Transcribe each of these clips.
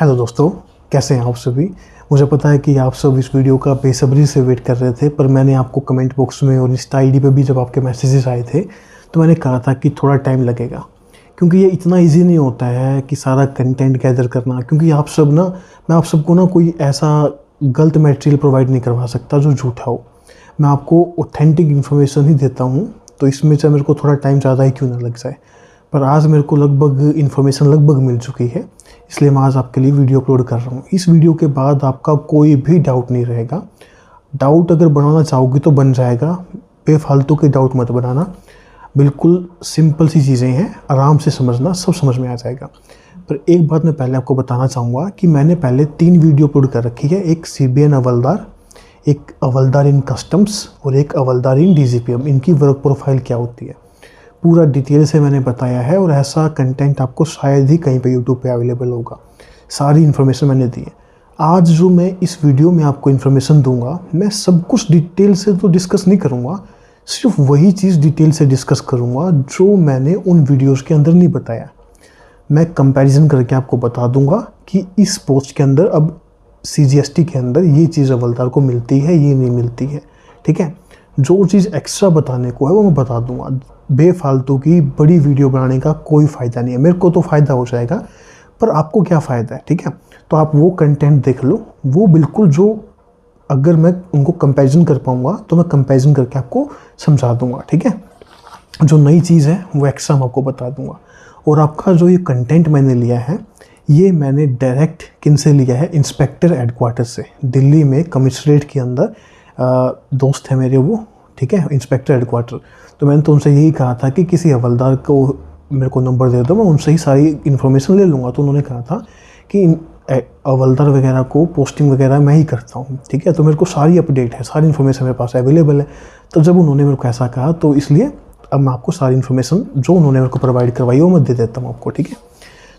Hello दोस्तों, कैसे हैं आप सभी। मुझे पता है कि आप सब इस वीडियो का बेसब्री से वेट कर रहे थे, पर मैंने आपको कमेंट बॉक्स में और इंस्टा आईडी पे भी जब आपके मैसेजेस आए थे तो मैंने कहा था कि थोड़ा टाइम लगेगा, क्योंकि ये इतना इजी नहीं होता है कि सारा कंटेंट गैदर करना। क्योंकि आप सब ना, मैं आप सबको ना कोई ऐसा गलत मटेरियल प्रोवाइड नहीं करवा सकता जो झूठा हो। मैं आपको ऑथेंटिक इन्फॉर्मेशन ही देता हूँ, तो इसमें चाहे मेरे को थोड़ा टाइम ज़्यादा ही क्यों ना लग जाए। पर आज मेरे को इन्फॉर्मेशन लगभग मिल चुकी है, इसलिए मैं आज आपके लिए वीडियो अपलोड कर रहा हूँ। इस वीडियो के बाद आपका कोई भी डाउट नहीं रहेगा। डाउट अगर बनाना चाहोगे तो बन जाएगा, बेफालतू के डाउट मत बनाना। बिल्कुल सिंपल सी चीज़ें हैं, आराम से समझना, सब समझ में आ जाएगा। पर एक बात मैं पहले आपको बताना चाहूँगा कि मैंने पहले 3 वीडियो अपलोड कर रखी है। एक CBN हवलदार, एक हवलदार इन कस्टम्स और एक हवलदार इन DGPM। इनकी वर्क प्रोफाइल क्या होती है पूरा डिटेल से मैंने बताया है, और ऐसा कंटेंट आपको शायद ही कहीं पे यूट्यूब पे अवेलेबल होगा। सारी इन्फॉर्मेशन मैंने दी है। आज जो मैं इस वीडियो में आपको इन्फॉर्मेशन दूंगा, मैं सब कुछ डिटेल से तो डिस्कस नहीं करूंगा, सिर्फ वही चीज़ डिटेल से डिस्कस करूंगा जो मैंने उन वीडियोस के अंदर नहीं बताया। मैं कंपैरिजन करके आपको बता दूंगा कि इस पोस्ट के अंदर अब CGST के अंदर ये चीज़ हवलदार को मिलती है, ये नहीं मिलती है। ठीक है, जो चीज़ एक्स्ट्रा बताने को है वो मैं बता दूंगा। बेफालतू की बड़ी वीडियो बनाने का कोई फ़ायदा नहीं है। मेरे को तो फ़ायदा हो जाएगा, पर आपको क्या फ़ायदा है। ठीक है, तो आप वो कंटेंट देख लो, वो बिल्कुल जो अगर मैं उनको कंपैरिजन कर पाऊँगा तो मैं कंपैरिजन करके आपको समझा दूँगा। ठीक है, जो नई चीज़ है वो एक्स्ट्रा मैं आपको बता दूँगा। और आपका जो ये कंटेंट मैंने लिया है, ये मैंने डायरेक्ट किन से लिया है, इंस्पेक्टर हेडक्वार्टर से। दिल्ली में कमिश्नरेट के अंदर दोस्त है मेरे वो, ठीक है, इंस्पेक्टर हेडक्वार्टर। तो मैंने तो उनसे यही कहा था कि किसी हवलदार को मेरे को नंबर दे दो, मैं उनसे ही सारी इन्फॉर्मेशन ले लूँगा। तो उन्होंने कहा था कि हवलदार वगैरह को पोस्टिंग वगैरह मैं ही करता हूँ। ठीक है, तो मेरे को सारी अपडेट है, सारी इन्फॉर्मेशन मेरे पास अवेलेबल है। तो जब उन्होंने मेरे को ऐसा कहा, तो इसलिए अब मैं आपको सारी इन्फॉर्मेशन जो उन्होंने मेरे को प्रोवाइड करवाई वो मैं दे देता हूँ आपको। ठीक है,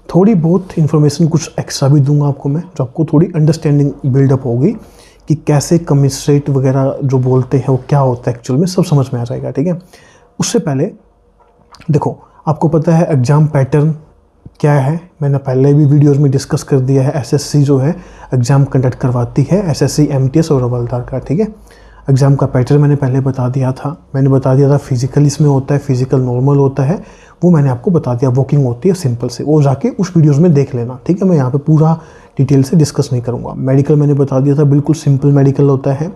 थोड़ी बहुत इन्फॉर्मेशन कुछ एक्स्ट्रा भी दूंगा आपको मैं, जो आपको थोड़ी अंडरस्टैंडिंग बिल्डअप होगी कि कैसे कमिश्नरेट वगैरह जो बोलते हैं वो क्या होता है एक्चुअल में, सब समझ में आ जाएगा। ठीक है, उससे पहले देखो, आपको पता है एग्ज़ाम पैटर्न क्या है, मैंने पहले भी वीडियोस में डिस्कस कर दिया है। SSC जो है एग्ज़ाम कंडक्ट करवाती है, SSC MTS और हवलदार का। ठीक है, एग्ज़ाम का पैटर्न मैंने पहले बता दिया था। फिजिकल इसमें होता है, फिजिकल नॉर्मल होता है, वो मैंने आपको बता दिया। वॉकिंग होती है सिंपल से, वो जाके उस वीडियोस में देख लेना। ठीक है, मैं यहाँ पे पूरा डिटेल से डिस्कस नहीं करूँगा। मेडिकल मैंने बता दिया था, बिल्कुल सिंपल मेडिकल होता है,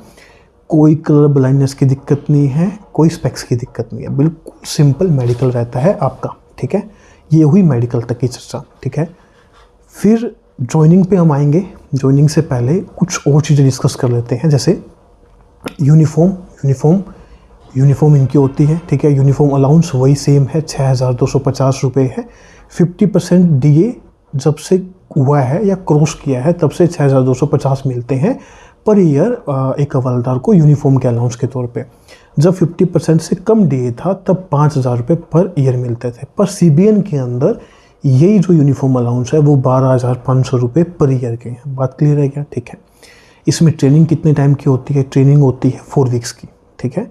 कोई कलर ब्लाइंडनेस की दिक्कत नहीं है, कोई स्पेक्स की दिक्कत नहीं है, बिल्कुल सिंपल मेडिकल रहता है आपका। ठीक है, ये हुई मेडिकल तक की चर्चा। ठीक है, फिर ज्वाइनिंग पे हम आएंगे। ज्वाइनिंग से पहले कुछ और चीज़ें डिस्कस कर लेते हैं, जैसे यूनिफॉर्म इनकी होती है। ठीक है, यूनिफॉर्म अलाउंस वही सेम है, 6250 रुपये है। 50% DA जब से हुआ है या क्रॉस किया है तब से 6250 मिलते हैं पर ईयर एक हवलदार को यूनिफॉर्म के अलाउंस के तौर पे। जब 50% से कम DA था तब 5000 रुपये पर ईयर मिलते थे। पर CBN के अंदर यही जो यूनिफॉर्म अलाउंस है वो 12500 रुपये पर ईयर के हैं। बात क्लियर है क्या? ठीक है, इसमें ट्रेनिंग कितने टाइम की होती है? ट्रेनिंग होती है 4 वीक्स की। ठीक है,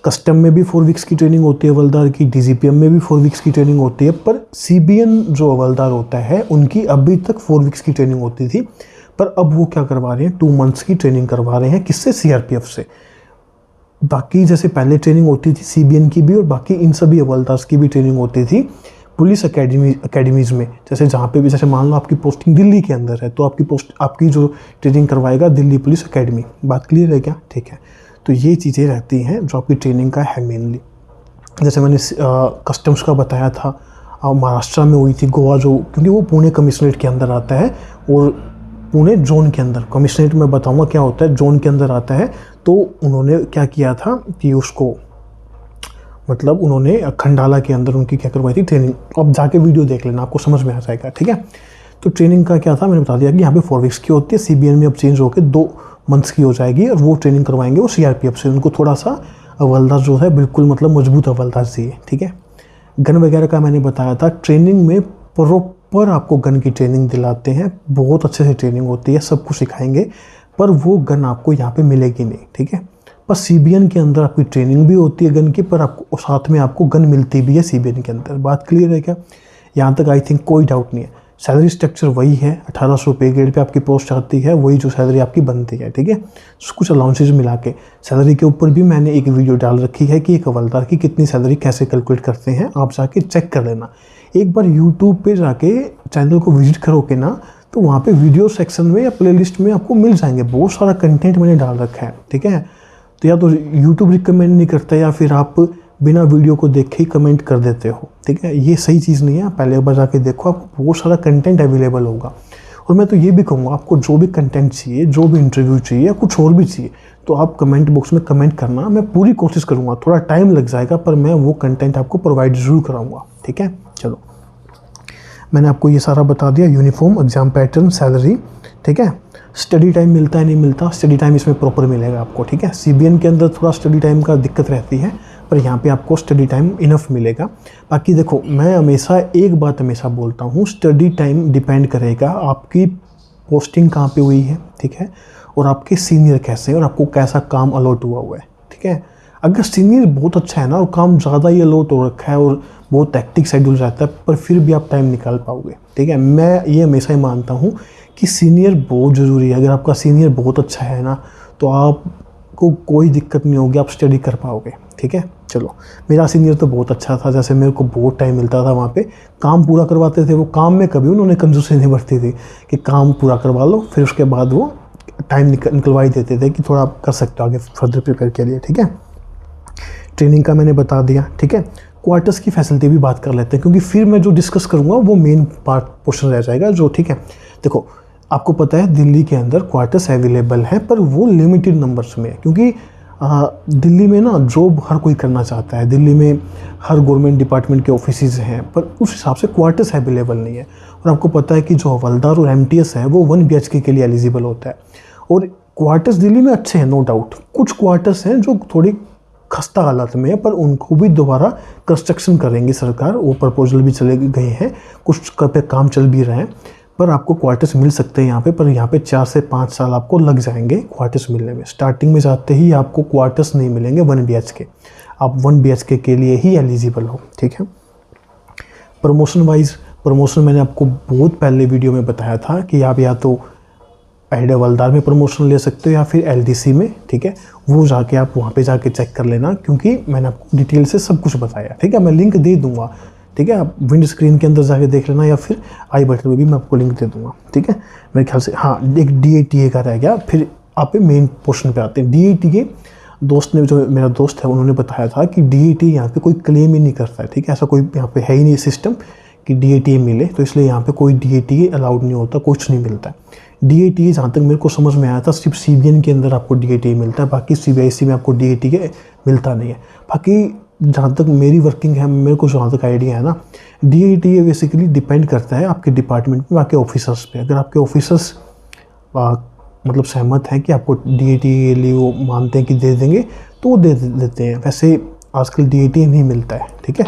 कस्टम में भी 4 वीक्स की ट्रेनिंग होती है हवलदार की, DGPM में भी 4 वीक्स की ट्रेनिंग होती है। पर CBN जो हवलदार होता है उनकी अभी तक 4 वीक्स की ट्रेनिंग होती थी, पर अब वो क्या करवा रहे हैं, 2 मंथ्स की ट्रेनिंग करवा रहे हैं। किससे? CRPF से। बाकी जैसे पहले ट्रेनिंग होती थी CBN की भी, और बाकी इन सभी हवलदार्स की भी ट्रेनिंग होती थी पुलिस अकेडमीज़ में। जैसे जहाँ पे भी, जैसे मान लो आपकी पोस्टिंग दिल्ली के अंदर है तो आपकी जो ट्रेनिंग करवाएगा दिल्ली पुलिस अकेडमी। बात क्लियर है क्या? ठीक है, तो ये चीज़ें रहती हैं जो आपकी ट्रेनिंग का है मेनली। जैसे मैंने कस्टम्स का बताया था, महाराष्ट्र में हुई थी, गोवा जो, क्योंकि वो पुणे कमिश्नरेट के अंदर आता है और पुणे जोन के अंदर। कमिश्नरेट में बताऊंगा क्या होता है, जोन के अंदर आता है। तो उन्होंने क्या किया था कि उसको, मतलब उन्होंने खंडाला के अंदर उनकी क्या करवाई थी, ट्रेनिंग। अब जाके वीडियो देख लेना, आपको समझ में आ जाएगा। ठीक है, तो ट्रेनिंग का क्या था मैंने बता दिया कि यहाँ पे 4 वीक्स की होती है। CBN में अब चेंज होकर 2 मंथ्स की हो जाएगी, और वो ट्रेनिंग करवाएंगे वो CRPF से। उनको थोड़ा सा हवलदार जो है बिल्कुल मतलब मजबूत हवलदार चाहिए। ठीक है, गन वगैरह का मैंने बताया था। ट्रेनिंग में प्रॉपर आपको गन की ट्रेनिंग दिलाते हैं, बहुत अच्छे से ट्रेनिंग होती है, सब कुछ सिखाएंगे, पर वो गन आपको यहाँ पे मिलेगी नहीं। ठीक है, पर CBN के अंदर आपकी ट्रेनिंग भी होती है गन की, पर आपको साथ में आपको गन मिलती भी है CBN के अंदर। बात क्लियर है क्या? यहाँ तक आई थिंक कोई डाउट नहीं है। सैलरी स्ट्रक्चर वही है, 1800 पे ग्रेड पे आपकी पोस्ट आती है, वही जो सैलरी आपकी बनती है, ठीक है। कुछ अलाउंसेज मिला के सैलरी के ऊपर भी मैंने एक वीडियो डाल रखी है कि एक हवलदार की कितनी सैलरी कैसे कैलकुलेट करते हैं, आप जाके चेक कर लेना। एक बार यूट्यूब पे जाके चैनल को विजिट करोगे ना, तो वहाँ पे वीडियो सेक्शन में या प्लेलिस्ट में आपको मिल जाएंगे, बहुत सारा कंटेंट मैंने डाल रखा है, ठीक है। तो या तो यूट्यूब रिकमेंड नहीं करता या फिर आप बिना वीडियो को देखे ही कमेंट कर देते हो, ठीक है। ये सही चीज़ नहीं है, पहले एक बार जाके देखो, आपको बहुत सारा कंटेंट अवेलेबल होगा। और मैं तो ये भी कहूँगा, आपको जो भी कंटेंट चाहिए, जो भी इंटरव्यू चाहिए या कुछ और भी चाहिए, तो आप कमेंट बॉक्स में कमेंट करना, मैं पूरी कोशिश करूँगा। थोड़ा टाइम लग जाएगा पर मैं वो कंटेंट आपको प्रोवाइड ज़रूर कराऊँगा, ठीक है। चलो, मैंने आपको ये सारा बता दिया, यूनिफॉर्म, एग्जाम पैटर्न, सैलरी, ठीक है। स्टडी टाइम मिलता है नहीं मिलता, स्टडी टाइम इसमें प्रॉपर मिलेगा आपको, ठीक है। CBN के अंदर थोड़ा स्टडी टाइम का दिक्कत रहती है, पर यहाँ पे आपको स्टडी टाइम इनफ मिलेगा। बाकी देखो, मैं हमेशा एक बात हमेशा बोलता हूँ, स्टडी टाइम डिपेंड करेगा आपकी पोस्टिंग कहाँ पे हुई है, ठीक है, और आपके सीनियर कैसे हैं और आपको कैसा काम अलॉट हुआ है, ठीक है। अगर सीनियर बहुत अच्छा है ना और काम ज़्यादा ही अलॉट हो रखा है और बहुत एक्टिव शेड्यूल रहता है, पर फिर भी आप टाइम निकाल पाओगे, ठीक है। मैं ये हमेशा ही मानता हूँ कि सीनियर बहुत ज़रूरी है। अगर आपका सीनियर बहुत अच्छा है ना, तो आपको कोई दिक्कत नहीं होगी, आप स्टडी कर पाओगे, ठीक है। चलो, मेरा सीनियर तो बहुत अच्छा था, जैसे मेरे को बहुत टाइम मिलता था वहाँ पे, काम पूरा करवाते थे वो। काम में कभी उन्होंने कंजूसी नहीं बरती थी कि काम पूरा करवा लो, फिर उसके बाद वो टाइम निकलवा ही देते थे कि थोड़ा आप कर सकते हो आगे फर्दर प्रिपेयर के लिए, ठीक है। ट्रेनिंग का मैंने बता दिया, ठीक है। क्वार्टर्स की फैसिलिटी भी बात कर लेते हैं, क्योंकि फिर मैं जो डिस्कस करूँगा वो मेन पार्ट पोर्शन रह जाएगा जो, ठीक है। देखो, आपको पता है दिल्ली के अंदर क्वार्टर्स अवेलेबल हैं, पर वो लिमिटेड नंबर्स में है, क्योंकि दिल्ली में ना जॉब हर कोई करना चाहता है। दिल्ली में हर गवर्नमेंट डिपार्टमेंट के ऑफिसेज हैं, पर उस हिसाब से क्वार्टर्स अवेलेबल नहीं है। और आपको पता है कि जो हवलदार और MTS है वो 1 BHK के लिए एलिजिबल होता है। और क्वार्टर्स दिल्ली में अच्छे हैं, नो डाउट। कुछ क्वार्टर्स हैं जो थोड़ी खस्ता हालत में है, पर उनको भी दोबारा कंस्ट्रक्शन करेंगी सरकार, वो प्रपोजल भी चले गए हैं, कुछ पे काम चल भी रहे हैं, पर आपको क्वार्टर्स मिल सकते हैं यहाँ पे। पर यहाँ पे 4 से 5 साल आपको लग जाएंगे क्वार्टर्स मिलने में। स्टार्टिंग में जाते ही आपको क्वार्टर्स नहीं मिलेंगे 1 BHK, आप 1 BHK के लिए ही एलिजिबल हो, ठीक है। प्रमोशन मैंने आपको बहुत पहले वीडियो में बताया था कि आप या तो हेड हवलदार में प्रमोशन ले सकते हो या फिर LDC में, ठीक है। वो जाके आप वहाँ पे जाके चेक कर लेना, क्योंकि मैंने आपको डिटेल से सब कुछ बताया, ठीक है। मैं लिंक दे दूँगा, ठीक है, आप विंड स्क्रीन के अंदर जाके देख लेना, या फिर आई बटन में भी मैं आपको लिंक दे दूँगा, ठीक है। मेरे ख्याल से हाँ, एक DATA का रह गया, फिर आप मेन पोर्शन पे आते हैं। DATA दोस्त ने, जो मेरा दोस्त है, उन्होंने बताया था कि DATA यहाँ पे कोई क्लेम ही नहीं करता है, ठीक है। ऐसा कोई यहाँ पे है ही नहीं सिस्टम कि DATA मिले, तो इसलिए यहाँ पे कोई DATA अलाउड नहीं होता, कुछ नहीं मिलता है। DATA जहाँ तक मेरे को समझ में आया था, सिर्फ CBN के अंदर आपको DATA मिलता है, बाकी CBIC में आपको DATA मिलता नहीं है। बाकी जहाँ तक मेरी वर्किंग है, मेरे को जहाँ तक आइडिया है ना, DATA बेसिकली डिपेंड करता है आपके डिपार्टमेंट में, आपके ऑफिसर्स पे। अगर आपके ऑफिसर्स मतलब सहमत हैं कि आपको DATA के लिए वो मानते हैं कि दे देंगे, तो वो दे देते हैं। वैसे आजकल DATA नहीं मिलता है, ठीक है।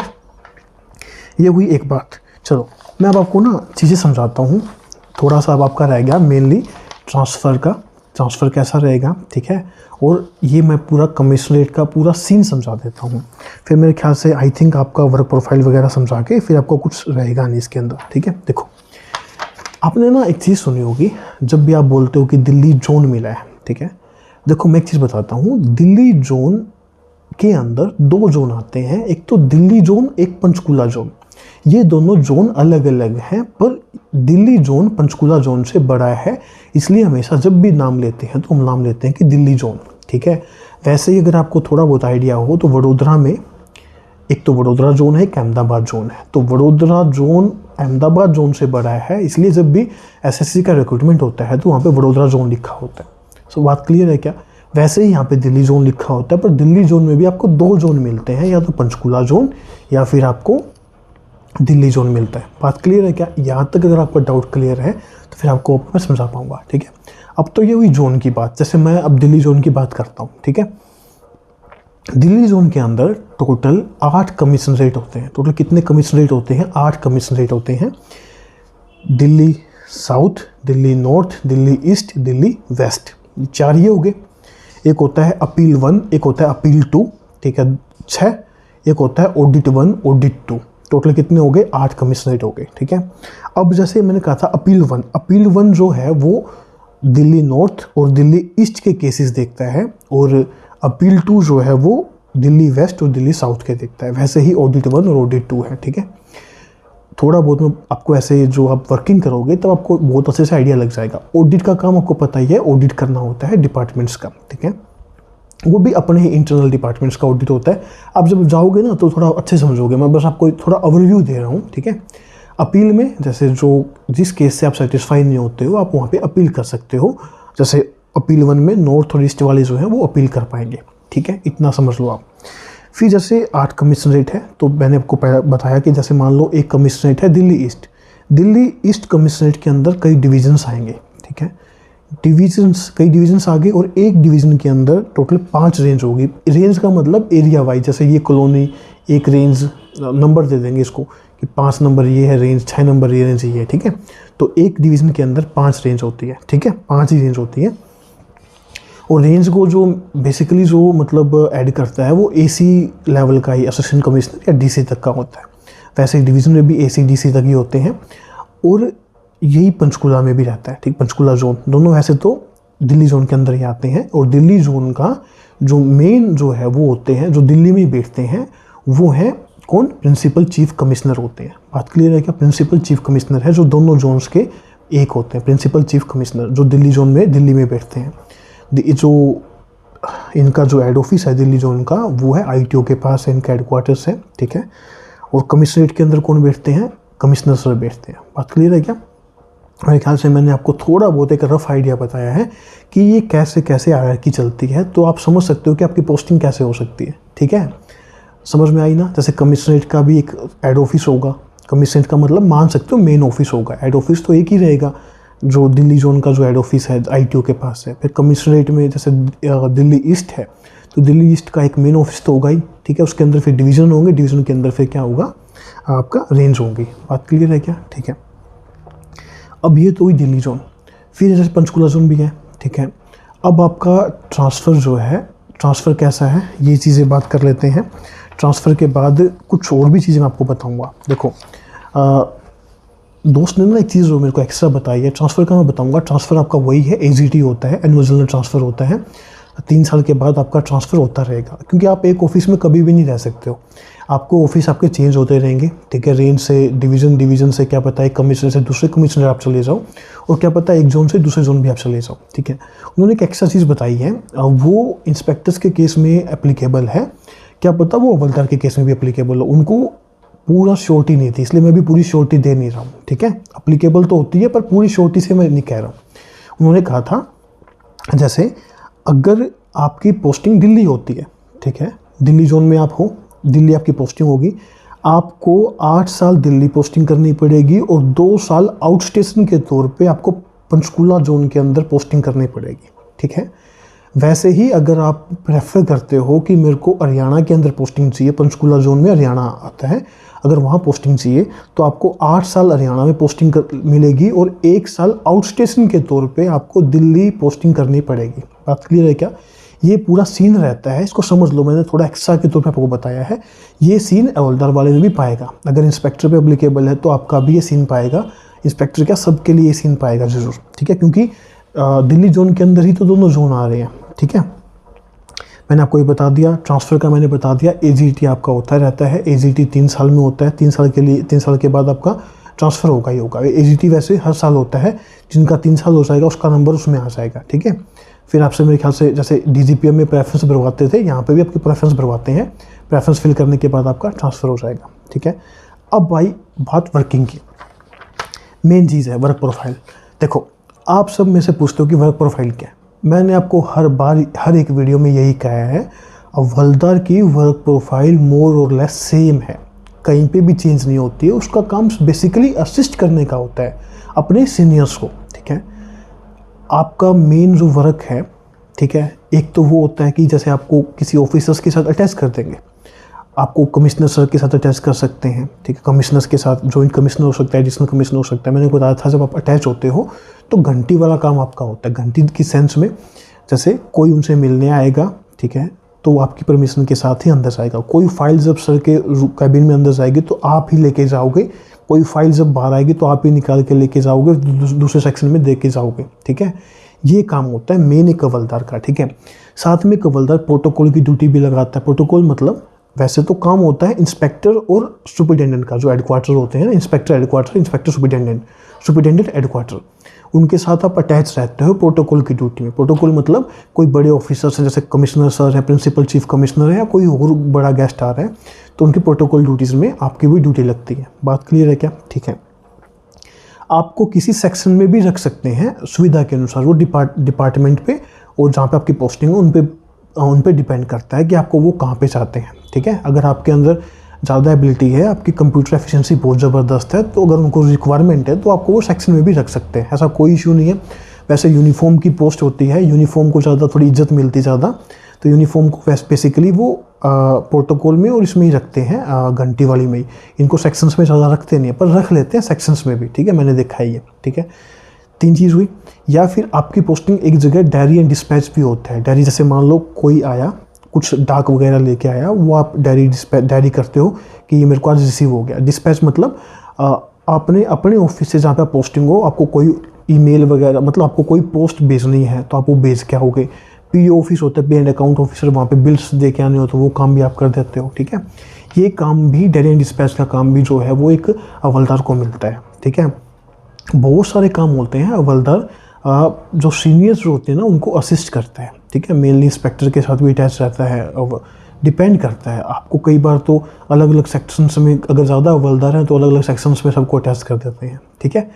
ये हुई एक बात। चलो, मैं अब आपको ना चीज़ें समझाता हूँ। थोड़ा सा अब आपका रह गया मेनली ट्रांसफ़र कैसा रहेगा, ठीक है। और ये मैं पूरा कमिश्नरेट का पूरा सीन समझा देता हूँ, फिर मेरे ख्याल से आई थिंक आपका वर्क प्रोफाइल वगैरह समझा के फिर आपको कुछ रहेगा नहीं इसके अंदर, ठीक है। देखो, आपने ना एक चीज़ सुनी होगी, जब भी आप बोलते हो कि दिल्ली जोन मिला है, ठीक है। देखो, मैं एक चीज़ बताता हूँ, दिल्ली जोन के अंदर 2 जोन आते हैं, एक तो दिल्ली जोन, एक पंचकुला जोन। ये दोनों जोन अलग अलग हैं, पर दिल्ली जोन पंचकुला जोन से बड़ा है, इसलिए हमेशा जब भी नाम लेते हैं तो हम नाम लेते हैं कि दिल्ली जोन, ठीक है। वैसे ही अगर आपको थोड़ा बहुत आइडिया हो तो वडोदरा में एक तो वडोदरा जोन है, एक अहमदाबाद जोन है। तो वडोदरा जोन अहमदाबाद जोन से बड़ा है, इसलिए जब भी SSC का रिक्रूटमेंट होता है तो वहाँ पे वडोदरा जोन लिखा होता है। सो बात क्लियर है क्या। वैसे ही यहाँ पे दिल्ली जोन लिखा होता है, पर दिल्ली जोन में भी आपको 2 जोन मिलते हैं, या तो पंचकुला जोन या फिर आपको दिल्ली जोन मिलता है। बात क्लियर है क्या। यहाँ तक अगर आपका डाउट क्लियर है तो फिर आपको मैं समझा पाऊँगा, ठीक है। अब तो ये हुई जोन की बात। जैसे मैं अब दिल्ली जोन की बात करता हूँ, ठीक है। दिल्ली जोन के अंदर टोटल 8 कमिश्नरेट होते हैं। टोटल कितने कमिश्नरेट होते हैं? 8 कमिश्नरेट होते हैं। Delhi south, Delhi north, Delhi east, Delhi west, 4 ये हो गए। एक होता है अपील 1, एक होता है अपील 2, ठीक है, 6। एक होता है ऑडिट 1, ऑडिट 2, टोटल कितने हो गए, 8 कमिश्नरेट हो गए, ठीक है। अब जैसे मैंने कहा था अपील 1 जो है वो दिल्ली नॉर्थ और दिल्ली ईस्ट के केसेस देखता है, और अपील 2 जो है वो दिल्ली वेस्ट और दिल्ली साउथ के देखता है। वैसे ही ऑडिट 1 और ऑडिट 2 है, ठीक है। थोड़ा बहुत मैं आपको ऐसे जो आप वर्किंग करोगे तब आपको बहुत अच्छे से आइडिया लग जाएगा। ऑडिट का काम आपको पता ही है, ऑडिट करना होता है डिपार्टमेंट्स का, ठीक है। वो भी अपने ही इंटरनल डिपार्टमेंट्स का ऑडिट होता है। आप जब जाओगे ना तो थोड़ा अच्छे समझोगे, मैं बस आपको थोड़ा ओवरव्यू दे रहा हूँ, ठीक है। अपील में जैसे जिस केस से आप सेटिस्फाई नहीं होते हो, आप वहाँ पे अपील कर सकते हो। जैसे अपील 1 में नॉर्थ और ईस्ट वाले जो है वो अपील कर पाएंगे, ठीक है, इतना समझ लो आप। फिर जैसे 8 कमिश्नरेट है, तो मैंने आपको बताया कि जैसे मान लो एक कमिश्नरेट है दिल्ली ईस्ट कमिश्नरेट के अंदर कई डिविजन्स आएंगे, ठीक है। कई डिविजन्स आ गए, और एक डिवीज़न के अंदर टोटल 5 रेंज होगी। रेंज का मतलब एरिया वाइज, जैसे ये कॉलोनी एक रेंज नंबर दे देंगे इसको कि 5 नंबर ये है रेंज, 6 नंबर ये रेंज ये है, ठीक है। तो एक डिवीज़न के अंदर 5 रेंज होती है, ठीक है, 5 ही रेंज होती है। और रेंज को जो बेसिकली जो मतलब ऐड करता है वो एसी लेवल का ही असिस्टेंट कमिश्नर या डीसी तक का होता है। वैसे डिवीज़न में भी एसी डीसी तक ही होते हैं, और यही पंचकुला में भी रहता है, ठीक। पंचकुला जोन दोनों वैसे तो दिल्ली जोन के अंदर ही आते हैं, और दिल्ली जोन का जो मेन जो है वो होते हैं, जो दिल्ली में ही बैठते हैं, वो हैं कौन, प्रिंसिपल चीफ कमिश्नर होते हैं। बात क्लियर है क्या? प्रिंसिपल चीफ कमिश्नर है जो दोनों जोन्स के एक होते हैं। प्रिंसिपल चीफ कमिश्नर जो दिल्ली में बैठते हैं। जो इनका जो हेड ऑफिस है दिल्ली जोन का वो है आईटीओ के पास है, इनका हेडक्वार्टर्स है, ठीक है। और कमिश्नरेट के अंदर कौन बैठते हैं, कमिश्नर सर बैठते हैं। बात क्लियर है क्या? मेरे ख्याल से मैंने आपको थोड़ा बहुत एक रफ आइडिया बताया है कि ये कैसे कैसे हायरार्की चलती है, तो आप समझ सकते हो कि आपकी पोस्टिंग कैसे हो सकती है, ठीक है। समझ में आई ना? जैसे कमिश्नरेट का भी एक हेड ऑफिस होगा, कमिश्नरेट का मतलब मान सकते हो मेन ऑफिस होगा, हेड ऑफिस तो एक ही रहेगा जो दिल्ली जोन का जो हेड ऑफिस है आईटीओ के पास है। फिर कमिश्नरेट में जैसे दिल्ली ईस्ट है तो दिल्ली ईस्ट का एक मेन ऑफिस तो होगा ही, ठीक है। उसके अंदर फिर डिवीज़न होंगे, डिवीज़न के अंदर फिर क्या होगा, आपका रेंज होंगी। बात क्लियर है क्या? ठीक है। अब ये तो हुई दिल्ली जोन। फिर जैसे पंचकुला जोन भी है, ठीक है। अब आपका ट्रांसफ़र जो है, ट्रांसफ़र कैसा है ये चीज़ें बात कर लेते हैं। ट्रांसफ़र के बाद कुछ और भी चीज़ें मैं आपको बताऊँगा। देखो दोस्त ने ना एक चीज़ जो मेरे को एक्स्ट्रा बताई है, ट्रांसफ़र का मैं बताऊंगा। ट्रांसफ़र आपका वही है, एजीटी होता है, एनुअल जनरल ट्रांसफ़र होता है। 3 साल के बाद आपका ट्रांसफ़र होता रहेगा, क्योंकि आप एक ऑफिस में कभी भी नहीं रह सकते हो। आपको ऑफिस आपके चेंज होते रहेंगे, ठीक है। रेंज से डिवीज़न से क्या पता है कमिश्नर से दूसरे कमिश्नर आप चले जाओ, और क्या पता है एक जोन से दूसरे जोन भी आप चले जाओ, ठीक है। उन्होंने एक एक्स्ट्रा चीज़ बताई है, वो इंस्पेक्टर्स के केस में एप्लीकेबल है, क्या पता वो हवलदार के केस में भी एप्लीकेबल हो। उनको पूरा श्योरिटी नहीं थी, इसलिए मैं भी पूरी श्योरिटी दे नहीं रहा हूँ, ठीक है। अप्लीकेबल तो होती है पर पूरी श्योरिटी से मैं नहीं कह रहा हूँ। उन्होंने कहा था जैसे अगर आपकी पोस्टिंग दिल्ली होती है, ठीक है, दिल्ली जोन में आप हो, दिल्ली आपकी पोस्टिंग होगी, आपको 8 साल दिल्ली पोस्टिंग करनी पड़ेगी और 2 साल आउट स्टेशन के तौर पे आपको पंचकुला जोन के अंदर पोस्टिंग करनी पड़ेगी, ठीक है। वैसे ही अगर आप प्रेफर करते हो कि मेरे को हरियाणा के अंदर पोस्टिंग चाहिए, पंचकुला जोन में हरियाणा आता है, अगर वहाँ पोस्टिंग चाहिए तो आपको 8 साल हरियाणा में पोस्टिंग मिलेगी और 1 साल आउट स्टेशन के तौर पे आपको दिल्ली पोस्टिंग करनी पड़ेगी। बात क्लियर है क्या? ये पूरा सीन रहता है, इसको समझ लो। मैंने थोड़ा एक्स्ट्रा के तौर पे आपको बताया है। ये सीन हवलदार वाले में भी पाएगा, अगर इंस्पेक्टर पे एप्लीकेबल है तो आपका भी ये सीन पाएगा। इंस्पेक्टर क्या, सबके लिए ये सीन पाएगा ज़रूर, ठीक है, क्योंकि दिल्ली जोन के अंदर ही तो दोनों जोन आ रहे हैं, ठीक है। मैंने आपको ये बता दिया, ट्रांसफ़र का मैंने बता दिया। एजीटी आपका होता रहता है, एजीटी 3 साल में होता है, 3 साल के बाद आपका ट्रांसफ़र होगा ही होगा। एजीटी वैसे हर साल होता है, जिनका 3 साल हो जाएगा उसका नंबर उसमें आ जाएगा, ठीक है। फिर आपसे मेरे ख्याल से जैसे डीजीपीएम में प्रेफरेंस भरवाते थे, यहाँ पे भी आपकी प्रेफरेंस भरवाते हैं। प्रेफरेंस फिल करने के बाद आपका ट्रांसफ़र हो जाएगा, ठीक है। अब भाई बात वर्किंग की, मेन चीज़ है वर्क प्रोफाइल। देखो आप सब में से पूछते हो कि वर्क प्रोफाइल क्या है। मैंने आपको हर बार हर एक वीडियो में यही कहा है, अब हवलदार की वर्क प्रोफाइल मोर और लेस सेम है, कहीं पे भी चेंज नहीं होती है। उसका काम बेसिकली असिस्ट करने का होता है अपने सीनियर्स को, ठीक है। आपका मेन जो वर्क है, ठीक है, एक तो वो होता है कि जैसे आपको किसी ऑफिसर्स के साथ अटैच कर देंगे, आपको कमिश्नर सर के साथ अटैच कर सकते हैं, ठीक है। कमिश्नर्स के साथ जॉइंट कमिश्नर हो सकता है, एडिशनल कमिश्नर हो सकता है। मैंने बताया था जब आप अटैच होते हो तो घंटी वाला काम आपका होता है। घंटी की सेंस में जैसे कोई उनसे मिलने आएगा, ठीक है, तो वो आपकी परमिशन के साथ ही अंदर जाएगा। कोई फाइल जब सर के कैबिन में अंदर जाएगी तो आप ही लेके जाओगे, कोई फाइल जब बाहर आएगी तो आप ही निकाल के लेके जाओगे, दूसरे सेक्शन में दे के जाओगे, ठीक है। ये काम होता है मेन एक हवलदार का, ठीक है। साथ में हवलदार प्रोटोकॉल की ड्यूटी भी लगाता है। प्रोटोकॉल मतलब वैसे तो काम होता है इंस्पेक्टर और सुपरिटेंडेंट का, जो हेडक्वार्टर होते हैं, inspector headquarter, inspector superintendent headquarter, उनके साथ आप अटैच रहते हो प्रोटोकॉल की ड्यूटी में। प्रोटोकॉल मतलब कोई बड़े ऑफिसर्स हैं, जैसे कमिश्नर सर है, प्रिंसिपल चीफ कमिश्नर है, या कोई और बड़ा गेस्ट आ रहा है, तो उनकी प्रोटोकॉल ड्यूटीज़ में आपकी भी ड्यूटी लगती है। बात क्लियर है क्या? ठीक है। आपको किसी सेक्शन में भी रख सकते हैं सुविधा के अनुसार, वो डिपार्टमेंट पे और जहाँ पे आपकी पोस्टिंग है उन पे डिपेंड करता है कि आपको वो कहाँ पे चाहते हैं, ठीक है। अगर आपके अंदर ज़्यादा एबिलिटी है, आपकी कंप्यूटर एफिशिएंसी बहुत ज़बरदस्त है, तो अगर उनको रिक्वायरमेंट है तो आपको वो सेक्शन में भी रख सकते हैं, ऐसा कोई इशू नहीं है। वैसे यूनिफॉर्म की पोस्ट होती है, यूनिफॉर्म को ज़्यादा थोड़ी इज्जत मिलती ज़्यादा, तो यूनिफॉर्म को बेसिकली वो प्रोटोकॉल में और इसमें ही रखते हैं, घंटी वाली में ही। इनको सेक्शंस में ज़्यादा रखते नहीं है, पर रख लेते हैं सेक्शंस में भी, ठीक है। मैंने देखा है ये, ठीक है। 3 चीज़ हुई। या फिर आपकी पोस्टिंग एक जगह डायरी एंड डिस्पैच भी होता है। डायरी जैसे मान लो कोई आया, कुछ डाक वगैरह लेके आया, वो आप डायरी करते हो कि ये मेरे को आज रिसीव हो गया। डिस्पैच मतलब आपने अपने ऑफिस से जहाँ पे पोस्टिंग हो, आपको कोई ईमेल वगैरह, मतलब आपको कोई पोस्ट भेजनी है तो आप वो भेज के आओगे। पीओ ऑफिस होता है, पे एंड अकाउंट ऑफिसर, वहाँ पे बिल्स दे के आने हो तो वो काम भी आप कर देते हो, ठीक है। ये काम भी डायरी एंड डिस्पैच का काम भी जो है वो एक हवलदार को मिलता है, ठीक है। बहुत सारे काम होते हैं। हवलदार जो सीनियर्स होते हैं ना उनको असिस्ट करता है, ठीक है। मेनली इंस्पेक्टर के साथ भी अटैच रहता है, और डिपेंड करता है आपको। कई बार तो अलग अलग सेक्शंस में अगर ज़्यादा हवलदार हैं तो अलग अलग सेक्शंस में सबको अटैच कर देते हैं, ठीक है।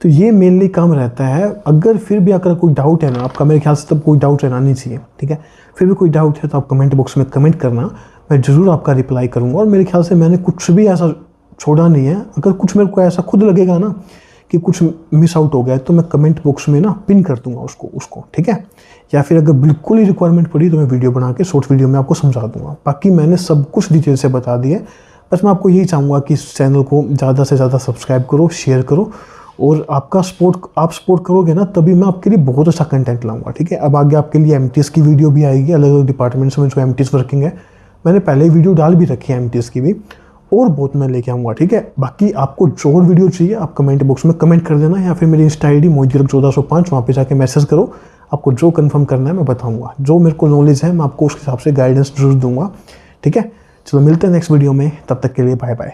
तो ये मेनली काम रहता है। अगर फिर भी अगर कोई डाउट है ना आपका, मेरे ख्याल से तब कोई डाउट रहना नहीं चाहिए, ठीक है। फिर भी कोई डाउट है तो आप कमेंट बॉक्स में कमेंट करना, मैं ज़रूर आपका रिप्लाई करूँगा। और मेरे ख्याल से मैंने कुछ भी ऐसा छोड़ा नहीं है। अगर कुछ मेरे को ऐसा खुद लगेगा ना कि कुछ मिस आउट हो गया तो मैं कमेंट बॉक्स में ना पिन कर दूंगा उसको, ठीक है। या फिर अगर बिल्कुल ही रिक्वायरमेंट पड़ी तो मैं वीडियो बना के शॉर्ट वीडियो में आपको समझा दूंगा। बाकी मैंने सब कुछ डिटेल से बता दिया। बस मैं आपको यही चाहूँगा कि इस चैनल को ज़्यादा से ज़्यादा सब्सक्राइब करो, शेयर करो, और आप सपोर्ट करोगे ना तभी मैं आपके लिए बहुत अच्छा कंटेंट लाऊंगा, ठीक है। अब आगे आपके लिए एमटीएस की वीडियो भी आएगी, अलग अलग डिपार्टमेंट्स में जो एमटीएस वर्किंग है। मैंने पहले ही वीडियो डाल भी रखी है एमटीएस की भी, और बहुत मैं लेके आऊँगा, ठीक है। बाकी आपको जो और वीडियो चाहिए आप कमेंट बॉक्स में कमेंट कर देना, या फिर मेरी इंस्टा ID मोहित1405, वहाँ पे जाके मैसेज करो। आपको जो कंफर्म करना है मैं बताऊँगा। जो मेरे को नॉलेज है मैं आपको उसके हिसाब से गाइडेंस जरूर दूंगा, ठीक है। चलो मिलते हैं नेक्स्ट वीडियो में, तब तक के लिए बाय बाय।